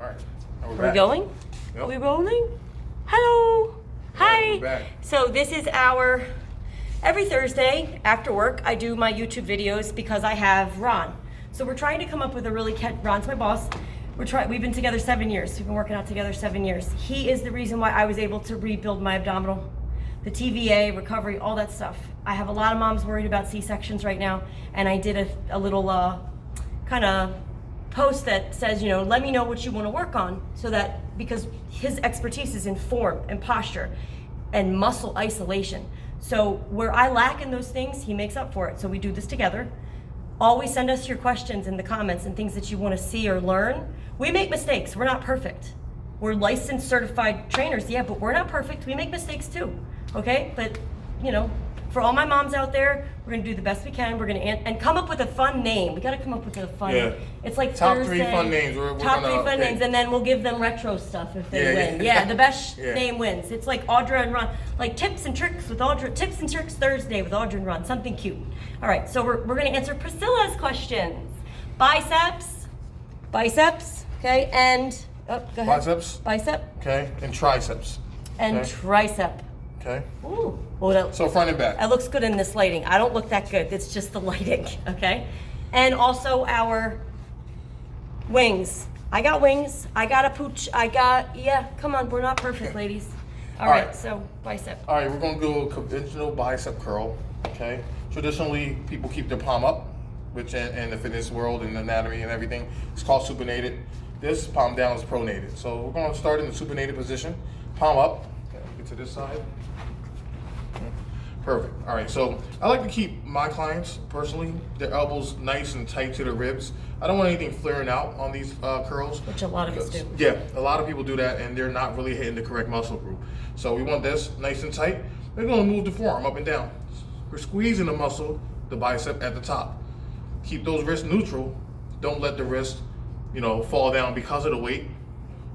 All right. Are we going? Yep. Are we rolling? Hello. Hi. We're back. So this is our, every Thursday after work, I do my YouTube videos because I have Ron. So we're trying to come up with a really, Ron's my boss. We've been together 7 years. We've been working out together 7 years. He is the reason why I was able to rebuild my abdominal, the TVA, recovery, all that stuff. I have a lot of moms worried about C-sections right now, and I did a little kind of post that says, you know, let me know what you want to work on, so that, because his expertise is in form and posture and muscle isolation. So where I lack in those things, he makes up for it. So we do this together. Always send us your questions in the comments and things that you want to see or learn. We make mistakes. We're not perfect. We're licensed, certified trainers, yeah, but we're not perfect. We make mistakes too, okay? But, you know, for all my moms out there, we're gonna do the best we can. We're gonna and come up with a fun name. We gotta come up with a fun. Yeah. It's like top Thursday, 3 fun names. We're top gonna 3 fun pick. names, and then we'll give them retro stuff if they win. Yeah. Yeah, the best Yeah. name wins. It's like Audra and Ron, like tips and tricks with Audra, tips and tricks Thursday with Audra and Ron. Something cute. All right, so we're gonna answer Priscilla's questions. Biceps, okay, and go ahead. Biceps. Bicep. Okay, and triceps. And okay. tricep. Okay. Ooh. Oh, So front and back. that looks good in this lighting. I don't look that good. It's just the lighting, okay? And also our wings. I got wings. I got a pooch. Yeah, come on. We're not perfect, ladies. All right, so bicep. All right, we're gonna do a conventional bicep curl. Okay. Traditionally, people keep their palm up, which in the fitness world and anatomy and everything, it's called supinated. This palm down is pronated. So we're gonna start in the supinated position. Palm up. Okay, get to this side. Perfect. All right, so I like to keep my clients, personally, their elbows nice and tight to their ribs. I don't want anything flaring out on these curls. Which a lot of us do. Yeah, a lot of people do that, and they're not really hitting the correct muscle group. So we want this nice and tight. We're gonna move the forearm up and down. We're squeezing the muscle, the bicep, at the top. Keep those wrists neutral. Don't let the wrist, you know, fall down because of the weight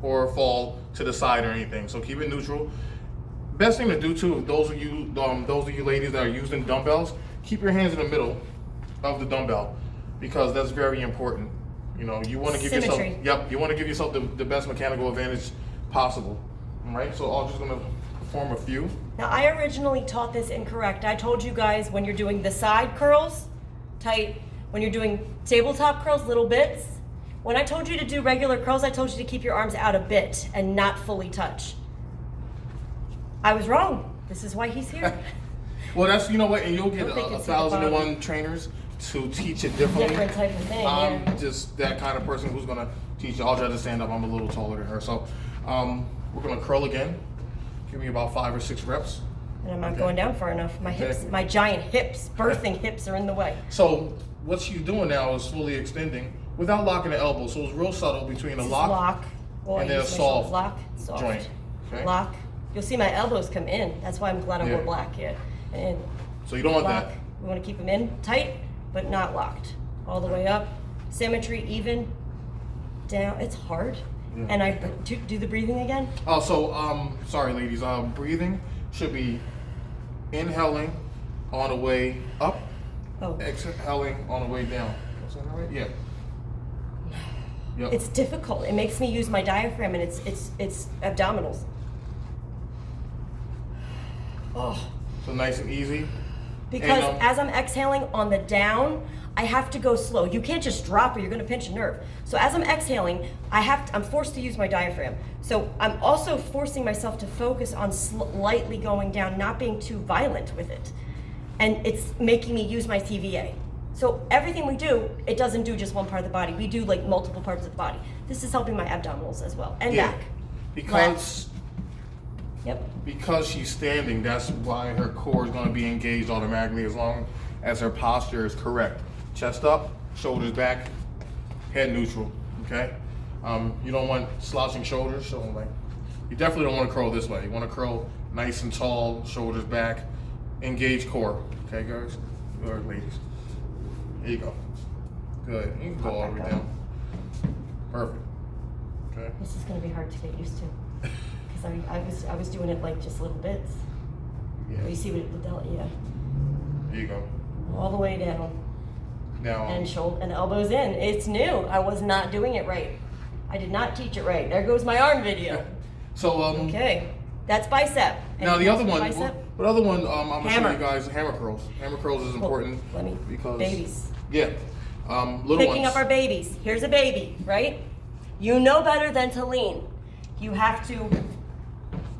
or fall to the side or anything. So keep it neutral. Best thing to do too, those of you ladies that are using dumbbells, keep your hands in the middle of the dumbbell, because that's very important. You know, you want to give yourself, you want to give yourself the best mechanical advantage possible. All right, so I'm just gonna perform a few. Now, I originally taught this incorrect. I told you guys when you're doing the side curls, tight. When you're doing tabletop curls, little bits. When I told you to do regular curls, I told you to keep your arms out a bit and not fully touch. I was wrong. This is why he's here. Well, that's, you know what, and you'll get Don't think a it's 1,001 trainers to teach it differently. Different type of thing, I'm yeah. just that kind of person who's gonna teach you. I'll try to stand up. I'm a little taller than her, so we're gonna curl again. Give me about 5 or 6 reps. And I'm not going down far enough. My hips, my giant hips, birthing hips are in the way. So what she's doing now is fully extending without locking the elbow. So it's real subtle between a lock Well, and I then a use my shoulders. soft Soft joint. Okay? Lock. You'll see my elbows come in. That's why I'm glad I wore black. Yeah. And So you don't want lock. that. We want to keep them in tight, but not locked. All the way up. Symmetry, even. Down. It's hard. Yeah. And I do the breathing again. Oh, so sorry, ladies. Breathing should be inhaling on the way up, exhaling on the way down. Is that right? Yeah. Yep. It's difficult. It makes me use my diaphragm, and it's abdominals. Oh. So nice and easy. Because and, as I'm exhaling on the down, I have to go slow. You can't just drop or you're gonna pinch a nerve. So as I'm exhaling, I'm forced to use my diaphragm. So I'm also forcing myself to focus on slightly going down, not being too violent with it. And it's making me use my TVA. So everything we do, it doesn't do just one part of the body. We do like multiple parts of the body. This is helping my abdominals as well, and back. Because Yep. Because she's standing, that's why her core is going to be engaged automatically as long as her posture is correct. Chest up, shoulders back, head neutral, okay? You don't want slouching shoulders, so like, you definitely don't want to curl this way. You want to curl nice and tall, shoulders back, engage core, okay guys? Or ladies. Here you go. Good, you can go all the way down. Perfect, okay? This is going to be hard to get used to. Because I was doing it like just little bits. Yeah. You see what it did, yeah. Here you go. All the way down. Now, And shoulder and elbows in. It's new. I was not doing it right. I did not teach it right. There goes my arm video. So Okay, that's bicep. now the other one, Bicep? what other one? I'm gonna show Hammer. you guys hammer curls. Hammer curls is important Let me, because babies. yeah, little Picking ones. up our babies. Here's a baby, right? You know better than to lean. You have to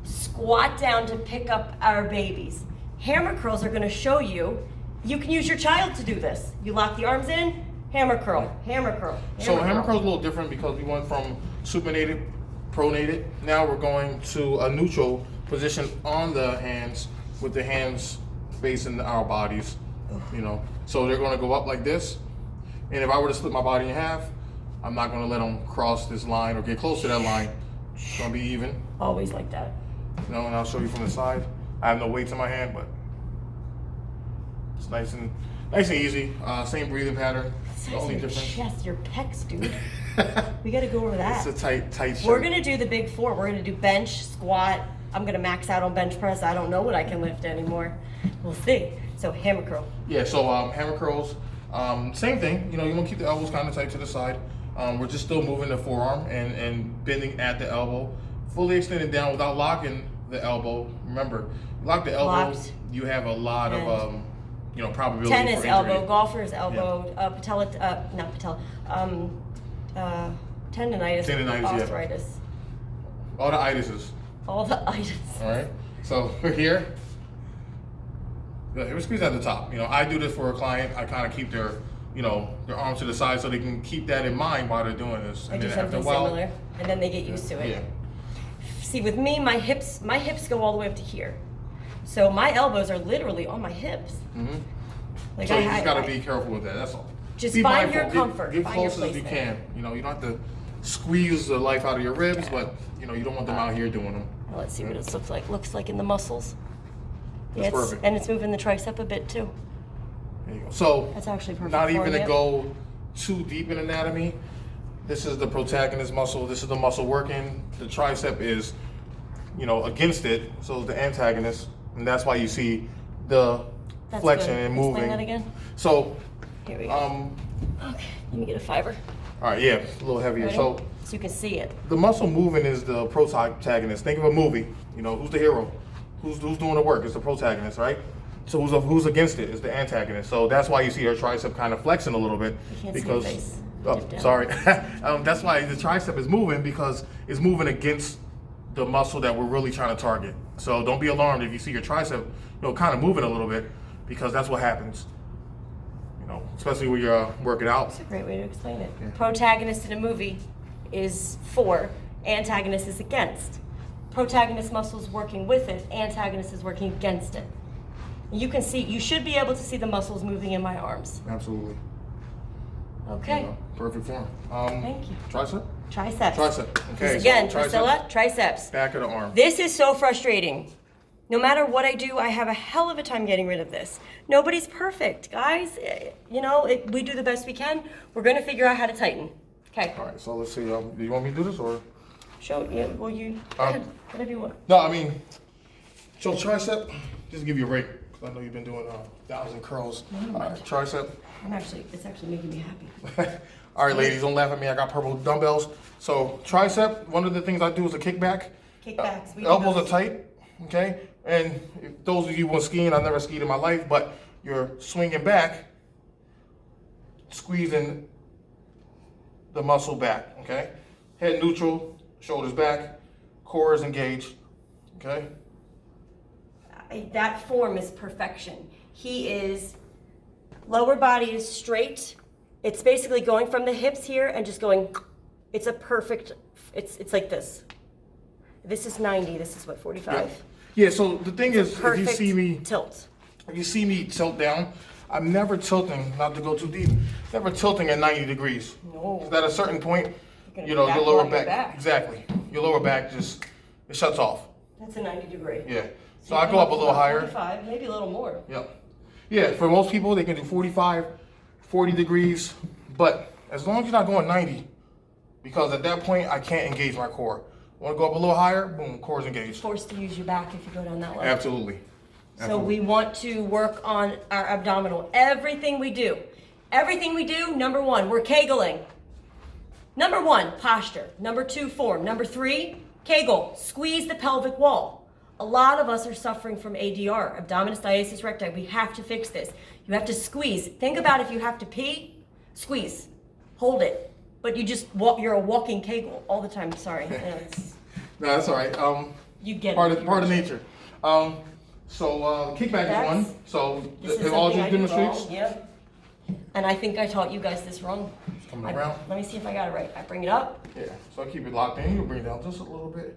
squat down to pick up our babies. Hammer curls are gonna show you, you can use your child to do this. You lock the arms in, hammer curl, hammer curl. So hammer curl is a little different because we went from supinated, pronated. Now we're going to a neutral position on the hands with the hands facing our bodies. You know, so they're going to go up like this. And if I were to split my body in half, I'm not going to let them cross this line or get close to that line. It's going to be even. Always like that. You know, and I'll show you from the side. I have no weights in my hand, but it's nice and easy. Same breathing pattern. The only Your difference. chest, your pecs, dude. We got to go over that. It's a tight shirt. We're gonna do the big four. We're gonna do bench, squat. I'm gonna max out on bench press. I don't know what I can lift anymore. We'll see. So hammer curl. Yeah, so hammer curls, same thing. You know, you want to keep the elbows kind of tight to the side. We're just still moving the forearm and bending at the elbow, fully extended down without locking the elbow. Remember, lock the elbow, Locked. you have a lot of you know, probability Tennis for injury. elbow, golfer's elbow, patella, not patella, tendonitis, Tendonitis, yeah. arthritis, All the itises. all the itis. All right. So we're here. Good. We squeeze at the top. You know, I do this for a client. I kind of keep their, you know, their arms to the side so they can keep that in mind while they're doing this. I And do then after a something while, similar, and then they get used to it. yeah. See, with me, my hips go all the way up to here, so my elbows are literally on my hips. Mm-hmm. Like So you just gotta be careful with that. That's all. Just Be find mindful. your comfort. Get Find your close as you place can. You know, you don't have to squeeze the life out of your ribs, but you know, you don't want them out here doing them. Now let's see what it looks like in the muscles. That's perfect. And it's moving the tricep a bit too. There you go. So That's actually perfect. not even for to you. go too deep in anatomy. This is the protagonist muscle. This is the muscle working. The tricep is, you know, against it. So is the antagonist, and that's why you see the That's flexion good. and Explain moving. that again. So, Here we go. Okay, let me get a fiber. all right, yeah, a little heavier. Ready? So So you can see it. the muscle moving is the protagonist. Think of a movie. You know, who's the hero? Who's doing the work? It's the protagonist, right? So who's against it is the antagonist. So that's why you see her tricep kind of flexing a little bit. You can't see because your face. oh, Dip down. sorry. That's why the tricep is moving because it's moving against the muscle that we're really trying to target. So don't be alarmed if you see your tricep, you know, kind of moving a little bit because that's what happens. You know, especially when you're working out. That's a great way to explain it. Yeah. Protagonist in a movie is for, antagonist is against. Protagonist muscles working with it, antagonist is working against it. You can see, you should be able to see the muscles moving in my arms. Absolutely. Okay. You know, perfect form. Thank you. Tricep? Triceps. Tricep. Okay. This again, so tricep, Priscilla, triceps. back of the arm. This is so frustrating. No matter what I do, I have a hell of a time getting rid of this. Nobody's perfect, guys. You know, we do the best we can. We're gonna figure out how to tighten. Okay. All right. So let's see. Do you want me to do this or? Show you. Well, you. Go ahead. Whatever you want. No, I mean, so tricep. Just to give you a break, because I know you've been doing 1,000 curls. All right, tricep. It's actually making me happy. All right, ladies, don't laugh at me. I got purple dumbbells. So tricep. One of the things I do is a kickback. Kickbacks. We do Elbows those. are tight. Okay. And if those of you who went skiing, I never skied in my life, but you're swinging back, squeezing the muscle back. Okay. Head neutral, shoulders back, core is engaged. Okay. That form is perfection. He is, lower body is straight. It's basically going from the hips here and just going, it's a perfect, it's like this. This is 90, this is what, 45? Yeah, so the thing is, if Perfect you see me tilt. If you see me tilt down, I'm never tilting, not to go too deep, never tilting at 90 degrees. No. 'Cause at a certain point, You're you gonna know, be your lower on your back, back. exactly. Your lower back just, it shuts off. That's a 90 degree. Yeah. So I go up a little higher. 45, maybe a little more. Yep. Yeah, for most people, they can do 45, 40 degrees, but as long as you're not going 90, because at that point, I can't engage my core. Want to go up a little higher? Boom, core's engaged. Forced to use your back if you go down that level. Absolutely. So we want to work on our abdominal. Everything we do, number one, we're Kegeling. Number 1, posture. Number 2, form. Number 3, Kegel. Squeeze the pelvic wall. A lot of us are suffering from ADR, abdominis diastasis recti. We have to fix this. You have to squeeze. Think about if you have to pee, squeeze. Hold it. But you just walk, you're a walking Kegel all the time. Sorry. No, that's all right. You get part it. Of nature. So kickback is one. So This is all something I these do demonstrates. wrong. Yep. And I think I taught you guys this wrong. Coming around. Let me see if I got it right. I bring it up. Yeah. So I keep it locked in. You bring it down just a little bit,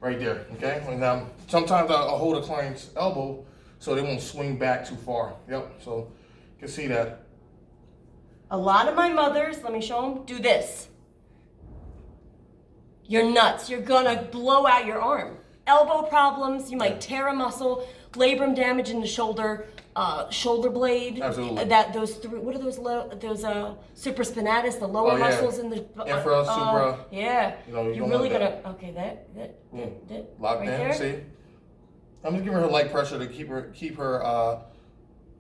right there. Okay. And sometimes I'll hold a client's elbow so they won't swing back too far. Yep. So you can see that. A lot of my mothers, let me show them, do this. You're nuts. You're gonna blow out your arm. Elbow problems, you might tear a muscle, labrum damage in the shoulder, shoulder blade. Absolutely. What are those supraspinatus, the lower muscles in the infra, supra. Yeah. You're really gonna Locked right in. there. See. I'm just giving her light pressure to keep her.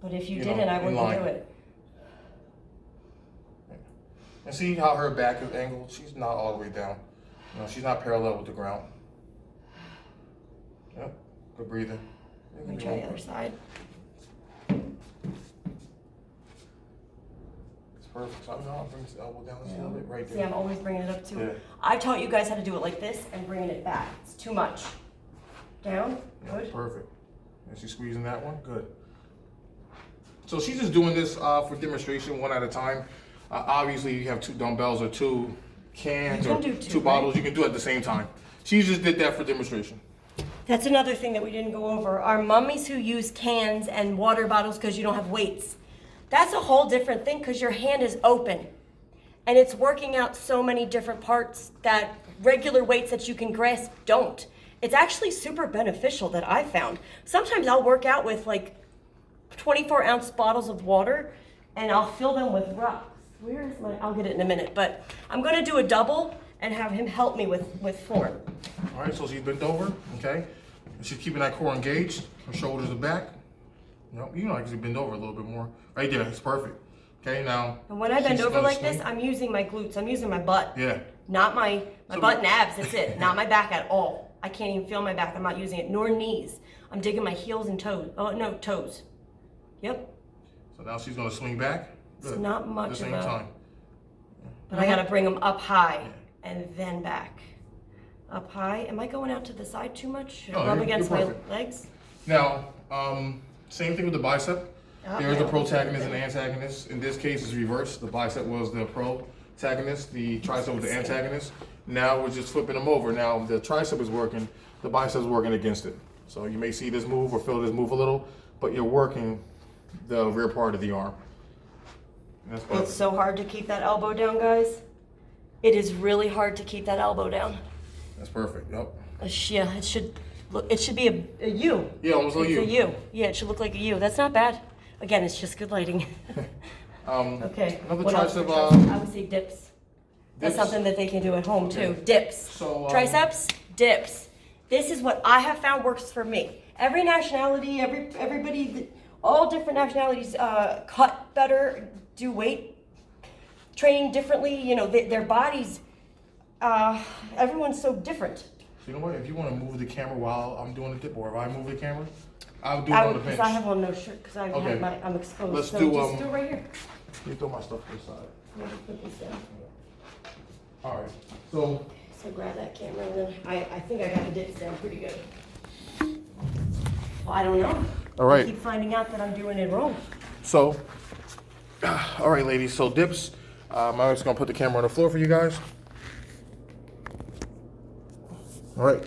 But if you didn't, I wouldn't do it. And see how her back is angled? She's not all the way down. She's not parallel with the ground. Yep. Good breathing. Let me try the other side. It's perfect. So I'll bring this elbow down just a little bit right there. See, I'm always bringing it up too. Yeah. I taught you guys how to do it like this and bringing it back. It's too much. Down. Yeah, Good. perfect. And she's squeezing that one. Good. So she's just doing this for demonstration, one at a time. Obviously, you have 2 dumbbells or 2 cans or two bottles. You can do it at the same time. She just did that for demonstration. That's another thing that we didn't go over. Our mummies who use cans and water bottles because you don't have weights. That's a whole different thing because your hand is open. And it's working out so many different parts that regular weights that you can grasp don't. It's actually super beneficial that I found. Sometimes I'll work out with like 24-ounce bottles of water and I'll fill them with rocks. Where is my, I'll get it in a minute, but I'm gonna do a double and have him help me with form. All right, so she's bent over, okay? She's keeping that core engaged. Her shoulders are back. I can bend over a little bit more. Right there, it's perfect. Okay, now. And when I bend over like this, I'm using my glutes. I'm using my butt. Yeah. Not my butt and abs, that's it. Not my back at all. I can't even feel my back. I'm not using it, nor knees. I'm digging my heels and toes. Oh, no, toes. Yep. So now she's gonna swing back. Good. It's not much at the same of a, time. but I gotta bring them up high and then back. Up high. Am I going out to the side too much? Should I rub against my legs? Now, same thing with the bicep. There's the protagonist and the antagonist. In this case, it's reversed. The bicep was the protagonist, the tricep was the antagonist. Now we're just flipping them over. Now the tricep is working, the bicep is working against it. So you may see this move or feel this move a little, but you're working the rear part of the arm. That's perfect. It's so hard to keep that elbow down, guys. It is really hard to keep that elbow down. That's perfect. Yep. Yeah, it should be a U. Yeah, almost like It's you. a U. Yeah, it should look like a U. That's not bad. Again, it's just good lighting. Okay. Another What else for tricep. tricep? I would say dips. That's dips. something that they can do at home too. Okay. Dips. So, Triceps, dips. This is what I have found works for me. Every nationality, everybody, all different nationalities cut better, do weight training differently. Their bodies. Everyone's so different. So you know what? If you want to move the camera while I'm doing the dip, or if I move the camera, I'll do it on the bench. Because I have on no shirt because I'm exposed. Let's so do, just do it right here. You throw my stuff to the side. Maybe put this down. All right. So So grab that camera and then I think I got the dips down pretty good. Well, I don't know. All right. I keep finding out that I'm doing it wrong. So, all right, ladies. So dips. I'm just gonna put the camera on the floor for you guys. All right.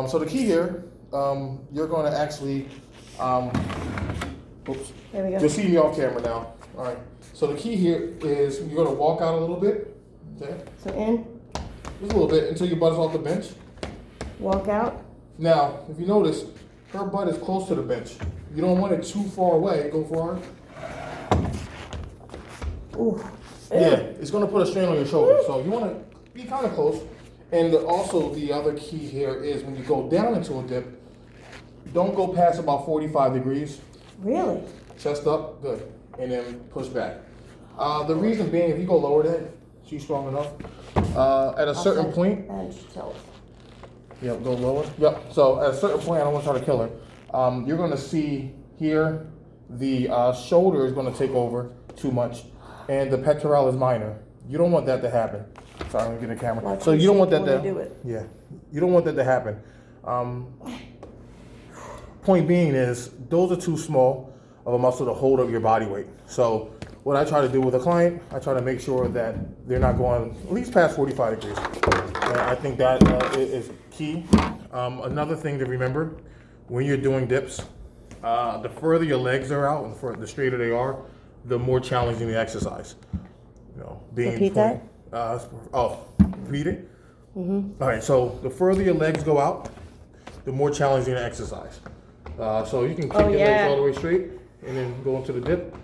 So the key here, you're going to actually, oops. There we go. You'll see me off camera now. All right. So the key here is you're going to walk out a little bit. Okay. So in, Just a little bit until your butt is off the bench. walk out. Now, if you notice, her butt is close to the bench. You don't want it too far away. Go forward. Ooh. Yeah, it's going to put a strain on your shoulder. So you want to be kind of close. And also the other key here is when you go down into a dip, don't go past about 45 degrees. Really? Chest up, good. And then push back. The reason being, if you go lower than She's strong enough. At a certain point, and tilt. yep, go lower. Yep. So at a certain point, I don't want to try to kill her. You're going to see here the shoulder is going to take over too much, and the pectoralis minor. You don't want that to happen. Sorry, I'm gonna get the camera. So you don't want that to do it. Yeah, you don't want that to happen. Point being is those are too small of a muscle to hold up your body weight. So what I try to do with a client, I try to make sure that they're not going at least past 45 degrees. And I think that is key. Another thing to remember when you're doing dips, the further your legs are out and the straighter they are, the more challenging the exercise. You know, Repeat that. Repeat it. All right. So the further your legs go out, the more challenging the exercise. So you can keep your legs all the way straight and then go into the dip.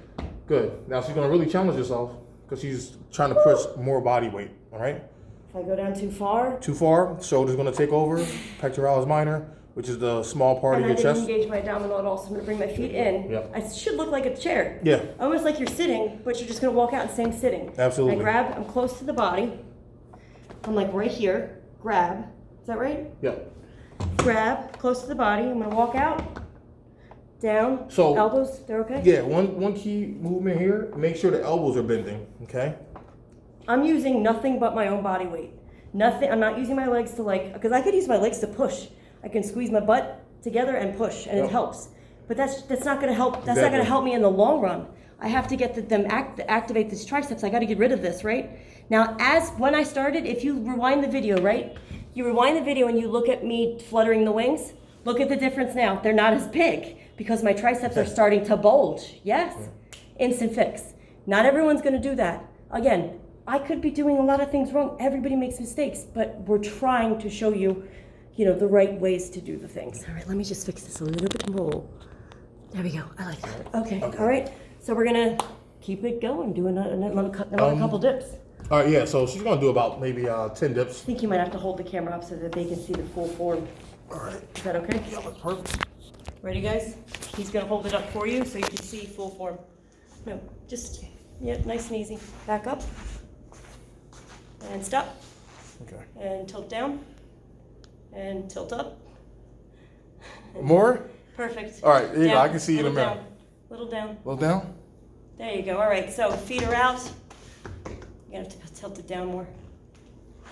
Good. Now she's gonna really challenge herself because she's trying to push more body weight. All right. If I go down too far. Too far, shoulder's gonna take over. Pectoralis minor, which is the small part of your chest. And I didn't engage my abdominal at all, so I'm gonna bring my feet in. Yep. I should look like a chair. Yeah. Almost like you're sitting, but you're just gonna walk out in the same sitting. Absolutely. I'm close to the body. I'm like right here, grab. Is that right? Yep. Grab, close to the body. I'm gonna walk out, down, So elbows, they're okay? Yeah, one key movement here, make sure the elbows are bending, okay? I'm using nothing but my own body weight. Nothing, I'm not using my legs to because I could use my legs to push. I can squeeze my butt together and push, and it helps. But that's not gonna help, that's not gonna help me in the long run. I have to get them activate these triceps. I gotta get rid of this, right? Now, when I started, if you rewind the video, right? You rewind the video and you look at me fluttering the wings, look at the difference now. They're not as big because my triceps are starting to bulge. Yes, instant fix. Not everyone's gonna do that. Again, I could be doing a lot of things wrong. Everybody makes mistakes, but we're trying to show you, the right ways to do the things. All right, let me just fix this a little bit more. There we go, I like that. Okay. All right, so we're gonna keep it going, do another couple dips. All right, yeah, so she's gonna do about maybe 10 dips. I think you might have to hold the camera up so that they can see the full form. All right. Is that okay? Yeah, that's perfect. Ready, guys? He's gonna hold it up for you so you can see full form. No, just, nice and easy. Back up. And stop. Okay. And tilt down. And tilt up. More? Perfect. All right, here you go. I can see you in the mirror. Down. Little down. Little down? There you go. All right, so feet are out. You're gonna have to tilt it down more.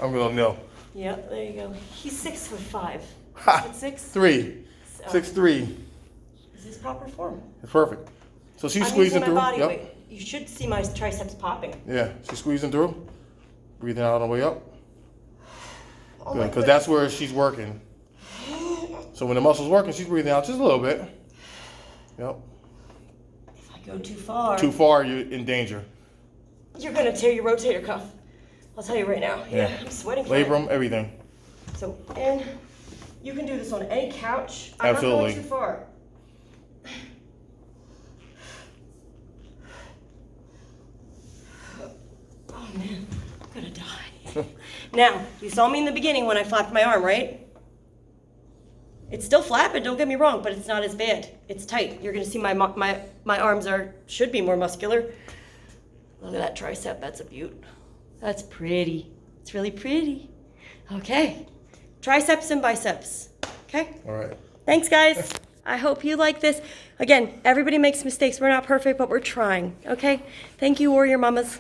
I'm gonna know. Yeah, there you go. He's 6'5". Ha! 6'6". 3. So, 6'3". This is proper form. It's perfect. So she's I'm squeezing using my through. body weight. You should see my triceps popping. Yeah, she's squeezing through. Breathing out on the way up. Oh Good, because that's where she's working. So when the muscle's working, she's breathing out just a little bit. Yep. If I go too far. Too far, you're in danger. You're gonna tear your rotator cuff. I'll tell you right now. Yeah, I'm sweating. Labrum, everything. So, and you can do this on any couch. Absolutely. I'm not going too far. Oh man, I'm gonna die. Now, you saw me in the beginning when I flapped my arm, right? It's still flapping, don't get me wrong, but it's not as bad. It's tight. You're gonna see my arms should be more muscular. Look at that tricep, that's a beaut. That's pretty. It's really pretty. Okay, triceps and biceps, okay? All right. Thanks, guys. I hope you like this. Again, everybody makes mistakes. We're not perfect, but we're trying, okay? Thank you, warrior mamas.